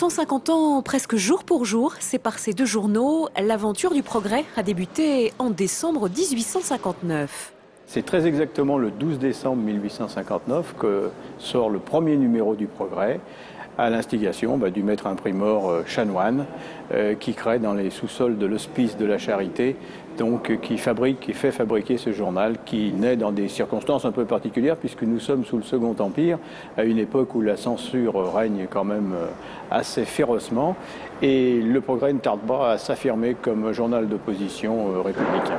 150 ans, presque jour pour jour, c'est par ces deux journaux, l'aventure du Progrès a débuté en décembre 1859. C'est très exactement le 12 décembre 1859 que sort le premier numéro du Progrès, à l'instigation du maître imprimeur Chanoine, qui crée dans les sous-sols de l'Hospice de la Charité, donc qui fait fabriquer ce journal, qui naît dans des circonstances un peu particulières, puisque nous sommes sous le Second Empire, à une époque où la censure règne quand même assez férocement, et le Progrès ne tarde pas à s'affirmer comme journal d'opposition républicain.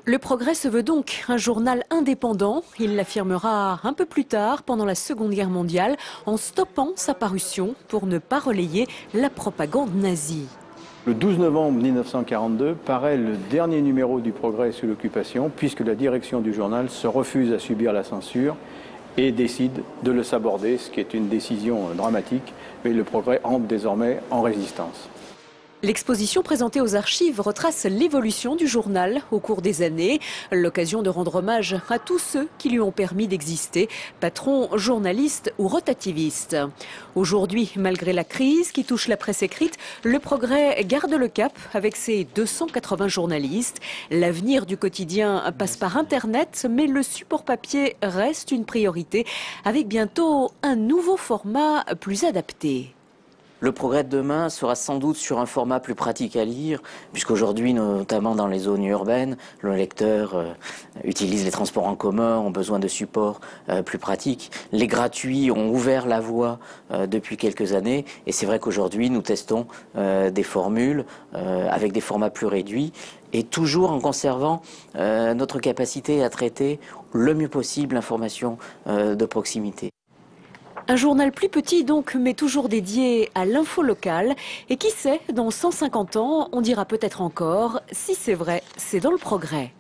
Le Progrès se veut donc un journal indépendant. Il l'affirmera un peu plus tard, pendant la Seconde Guerre mondiale, en stoppant sa parution pour ne pas relayer la propagande nazie. Le 12 novembre 1942 paraît le dernier numéro du Progrès sous l'occupation, puisque la direction du journal se refuse à subir la censure et décide de le saborder, ce qui est une décision dramatique, mais le Progrès entre désormais en résistance. L'exposition présentée aux archives retrace l'évolution du journal au cours des années, l'occasion de rendre hommage à tous ceux qui lui ont permis d'exister, patrons, journalistes ou rotativistes. Aujourd'hui, malgré la crise qui touche la presse écrite, le Progrès garde le cap avec ses 280 journalistes. L'avenir du quotidien passe par Internet, mais le support papier reste une priorité, avec bientôt un nouveau format plus adapté. Le Progrès de demain sera sans doute sur un format plus pratique à lire, puisqu'aujourd'hui, notamment dans les zones urbaines, le lecteur utilise les transports en commun, ont besoin de supports plus pratiques. Les gratuits ont ouvert la voie depuis quelques années, et c'est vrai qu'aujourd'hui, nous testons des formules avec des formats plus réduits, et toujours en conservant notre capacité à traiter le mieux possible l'information de proximité. Un journal plus petit donc, mais toujours dédié à l'info locale. Et qui sait, dans 150 ans, on dira peut-être encore, si c'est vrai, c'est dans le Progrès.